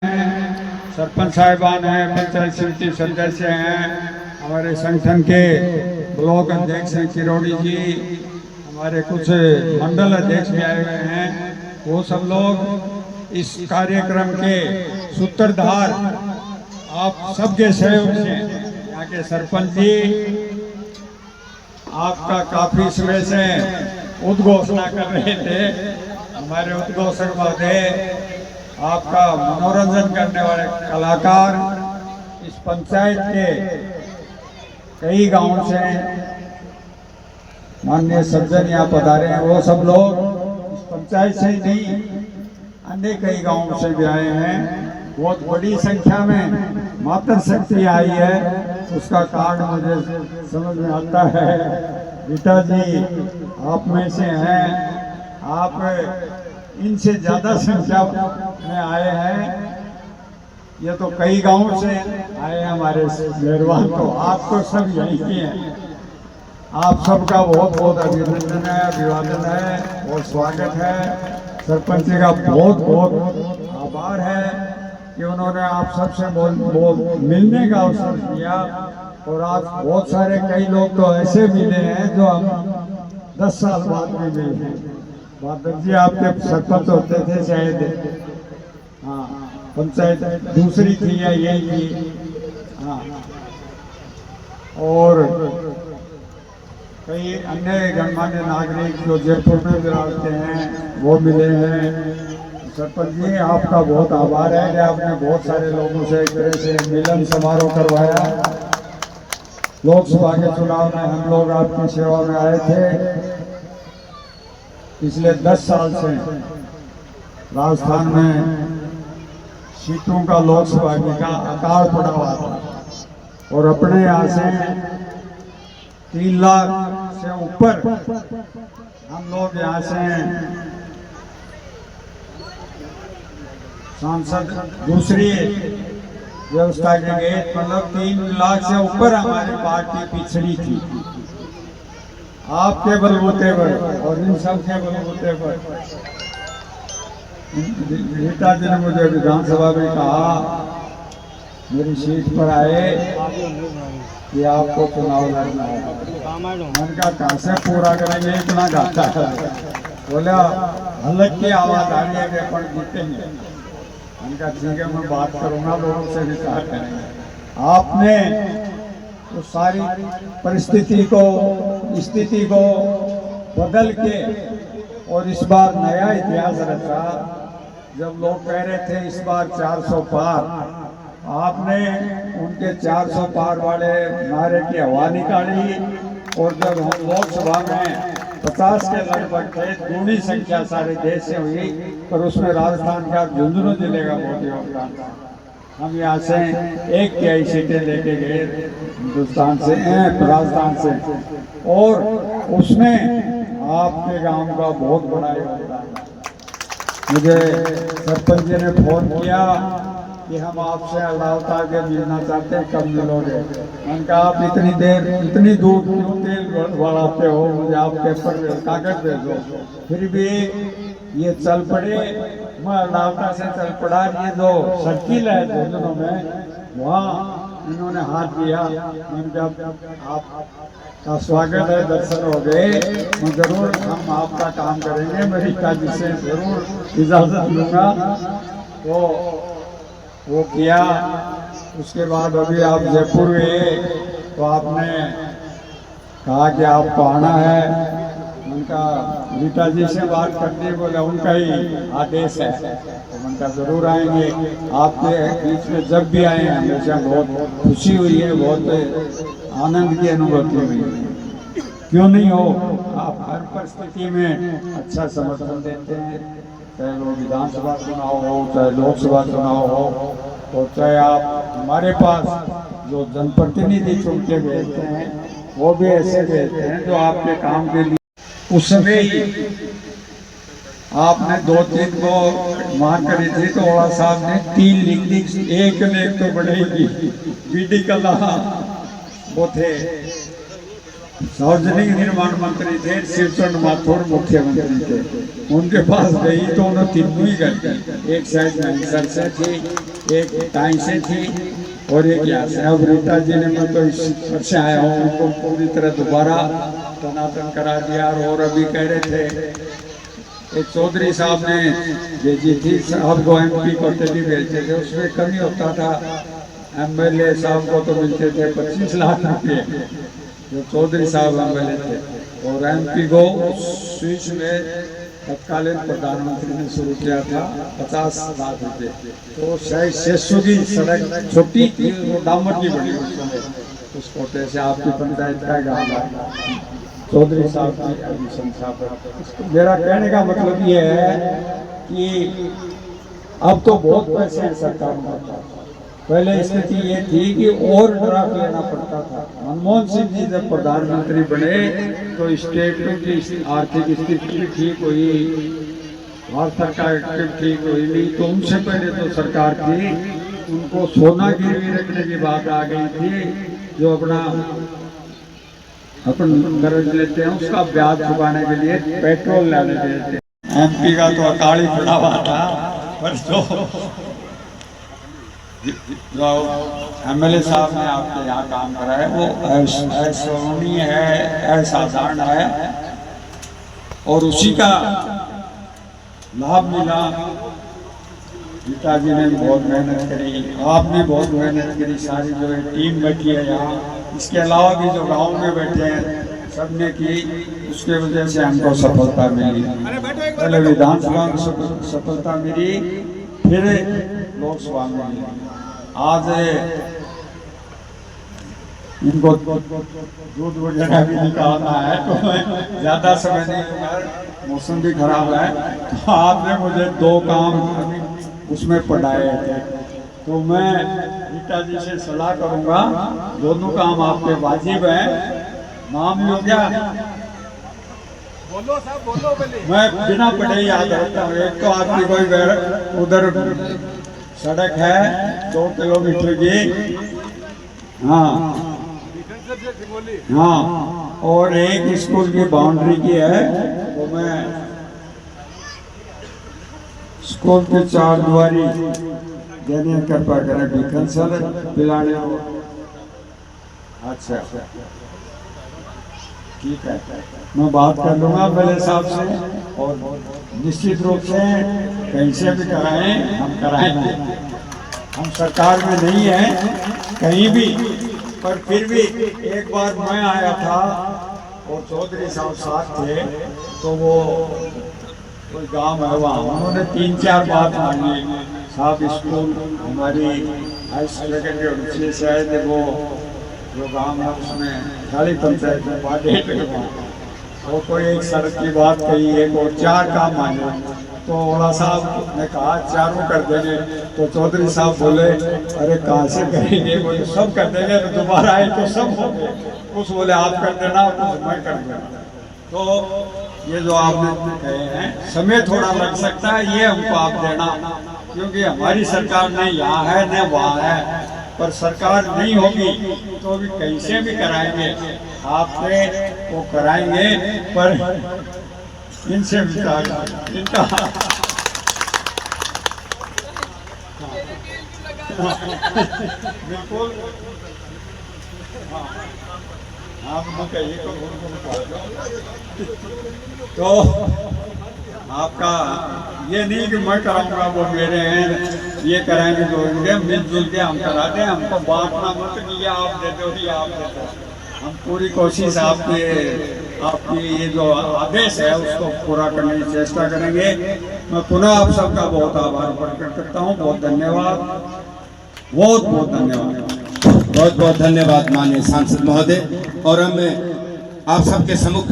सरपंच साहिबान हैं, पंचायत समिति सदस्य हैं, हमारे संगठन के ब्लॉक अध्यक्ष हैं किरोड़ी जी, हमारे कुछ मंडल अध्यक्ष भी आए हुए हैं। वो सब लोग इस कार्यक्रम के सूत्रधार आप सबके सहयोग से, यहाँ के सरपंच जी आपका काफी समय से उद्घोषणा कर रहे थे। हमारे उद्घोषक महोदय, आपका मनोरंजन करने वाले कलाकार इस पंचायत के कई गांवों से माननीय सज्जन यहाँ पधारे हैं। वो सब लोग इस पंचायत से ही नहीं, अन्य कई गांवों से भी आए हैं। बहुत बड़ी संख्या में मातृ शक्ति आई है, उसका कारण मुझे समझ में आता है। गीता जी आप में से हैं, आप इनसे ज्यादा संख्या में आए हैं। ये तो कई गांवों से आए हैं हमारे मेहरबान, तो आप तो सब यहीं के हैं। आप सबका बहुत बहुत अभिनंदन है, अभिवादन है और स्वागत है। सरपंच जी का बहुत बहुत आभार है कि उन्होंने आप सबसे मिलने का अवसर दिया। और आज बहुत सारे कई लोग तो ऐसे मिले हैं जो हम 10 साल बाद भी मिले हैं। बहादुर जी आपके सरपंच होते थे शायद, हाँ, पंचायत दूसरी थी या यही थी, हाँ। और कई अन्य गणमान्य नागरिक जो जयपुर में विराजते हैं वो मिले हैं। सरपंच जी आपका बहुत आभार है कि आपने बहुत सारे लोगों से एक तरह से मिलन समारोह करवाया। लोकसभा के चुनाव में हम लोग आपकी सेवा में आए थे। पिछले 10 साल से राजस्थान में सीटों का लोकसभा का अकाल पड़ा हुआ था और अपने यहाँ से 3 लाख से ऊपर हम लोग यहाँ से सांसद दूसरी व्यवस्था के गए, मतलब 3 लाख से ऊपर हमारी पार्टी पिछड़ी थी। आपके बलबूते पर और इन सब के बलबूते पर रीता जी ने मुझे विधानसभा में कहा, मेरी सीट पर आए कि आपको चुनाव लड़ना है। मन का कहाँ से पूरा करेंगे, इतना घाटा है। बोला हलक की आवाज आ रही है कि अपन जीतेंगे। उनका ठीक है, मैं बात करूंगा, लोगों से विचार करेंगे। आपने तो सारी परिस्थिति को, स्थिति को बदल के और इस बार नया इतिहास रचा। जब लोग कह रहे थे इस बार 400 पार, आपने उनके 400 पार वाले नारे की हवा निकाली। और जब हम लोकसभा में 50 के लगभग थे, दूनी संख्या सारे देश से हुई, पर उसमें राजस्थान का झुंझुनू जिले का बहुत योगदान था। हम यहाँ से 1 तिहाई सीटें लेके गए हिंदुस्तान से, राजस्थान से, और उसमें आपके गांव का बहुत बड़ा योगदान। मुझे सरपंच जी ने फोन किया कि हम आपसे अल्लाह के मिलना चाहते हैं, कब मिलोगे? मैंने कहा आप इतनी देर इतनी दूर क्यों तेल बढ़ाते हो, मुझे आपके पर कागज दे दो। फिर भी ये चल पड़े, मैं अल्लाह से चल पड़ा। ये जो सर्किल है झुंझुनू में, वहाँ इन्होंने हाथ दिया। मैंने कहा आपका स्वागत है, दर्शन हो गए, मैं जरूर हम आपका काम करेंगे, मैं रीता जी से जरूर इजाजत लूँगा। तो वो किया। उसके बाद अभी आप जयपुर गए तो आपने कहा कि आपको आना है। उनका रीता जी से बात करते, बोला उनका ही आदेश है, तो उनका जरूर आएंगे। आपके बीच में जब भी आए हैं हमेशा बहुत खुशी हुई है, बहुत आनंद की अनुभूति हुई है। क्यों नहीं हो, आप हर परिस्थिति में अच्छा समर्थन देते हैं, चाहे वो विधानसभा चुनाव हो, चाहे लोकसभा चुनाव हो, और चाहे आप हमारे पास जो जनप्रतिनिधि चुन के भेजते हैं वो भी ऐसे भेजते हैं जो आपके काम के लिए। उस समय ही आपने 2-3 को मार करी थी, तो ओड़ा साहब ने 3 लिख दी, एक ने एक तो बढ़ेगी बीडी कला वो थे। सार्वजनिक निर्माण मंत्री थे, शिवचंद्र माथुर मुख्यमंत्री थे। उनके पास गई तो उन्होंने तीनों ही कर दी, एक साइड मैंसर से थी, एक टाई से थी और एक यहाँ से। अब रीता जी ने, मैं तो इस पर से आया हूँ, उनको पूरी तरह दोबारा टनाटन करा दिया। और अभी कह रहे थे एक चौधरी साहब ने भेजी थी, साहब को MP को टेली भेजते थे, उसमें कमी होता था। MLA साहब को तो मिलते थे 25 लाख रुपये, जो चौधरी साहब MLA थे, और MP को स्विच में तत्कालीन प्रधानमंत्री ने शुरू किया था 50 लाख रुपये। तो शायद 600 की सड़क छोटी थी, वो डामर की बड़ी उस कोटे से आपकी पंचायत का गाँव है चौधरी साहब की एडमिशन साहब। मेरा कहने का मतलब ये है कि अब तो बहुत पैसे हैं सरकार में। पहले स्थिति ये थी कि और ड्राफ्ट लेना पड़ता था। मनमोहन सिंह जी जब प्रधानमंत्री बने तो स्टेटों की आर्थिक स्थिति भी ठीक हुई, भारत सरकार ठीक हुई नहीं, तो उनसे पहले तो सरकार थी उनको सोना गिरवी रखने की बात आ गई थी। जो अपन कर्ज लेते हैं उसका ब्याज चुकाने के लिए पेट्रोल लाने देते हैं। MP का तो अकाली पड़ा हुआ था, पर जो MLA साहब ने आपके यहाँ काम करा है वो असामान्य है, असाधारण है, और उसी का लाभ मिला। पिताजी ने बहुत मेहनत करी, आपने बहुत मेहनत करी, सारी जो है टीम बैठी है यहाँ, इसके अलावा भी जो गांव में बैठे हैं सबने की, उसके वजह से हमको सफलता मिली। पहले विधानसभा में सफलता मिली, फिर लोकसभा में मिली। आज इनको दूध वगैरह भी निकालना है तो मैं ज़्यादा समय नहीं लूँगा, मौसम भी खराब है। तो आपने मुझे 2 काम उसमें पढ़ाए थे, तो मैं रीता जी से सलाह करूंगा, दोनों काम आपके वाजिब हैं। नाम लो क्या? बोलो साहब, बोलो पहले। मैं बिना पढ़े याद रखता हूँ। एक तो आपकी कोई उधर सड़क है 2 किलोमीटर की, हाँ हाँ, और एक स्कूल की बाउंड्री की है, वो मैं स्कूल की 4 दीवारी देने कृपा करें, बीकन सर पिलाने। अच्छा ठीक है, मैं बात कर लूँगा MLA साहब से, और निश्चित रूप से कहीं से भी कराएं हम कराएंगे। हम सरकार में नहीं हैं कहीं भी, पर फिर भी एक बार मैं आया था और चौधरी साहब साथ थे, तो वो कोई गांव है वहाँ, उन्होंने 3-4 बात मांगी। साहब स्कूल हमारी हाई सेकेंडरी शायद वो जो गांव है उसमें खाली पंचायत में वो कोई एक सड़क की बात कही, एक और 4 काम मांगे। तो ओला साहब ने कहा 4 कर देंगे, तो चौधरी साहब बोले अरे कहाँ से करेंगे, बोले सब कर देंगे, तो दोबारा आए तो सब हो गए। कुछ बोले आप कर देना, कुछ मैं कर देना। तो ये जो आपने कहे हैं समय थोड़ा लग सकता है, ये हमको आप देना, क्योंकि हमारी सरकार न यहाँ है न वहाँ है, पर सरकार नहीं होगी तो भी कहीं से भी कराएंगे, आपसे वो कराएंगे, पर इनसे विचार इनका बिल्कुल तो आपका ये नहीं कि मैं कराऊंगा वो मेरे हैं, ये कराएंगे तो मिलजुल के हम कराते हैं। हमको बांटना मत कि ये आप देते हो या आप देते हो। हम पूरी कोशिश आपकी ये जो आदेश है उसको पूरा करने की चेष्टा करेंगे। मैं पुनः आप सबका बहुत आभार प्रकट करता हूँ। बहुत धन्यवाद, बहुत बहुत धन्यवाद, बहुत बहुत धन्यवाद माननीय सांसद महोदय। और हम आप सबके सम्मुख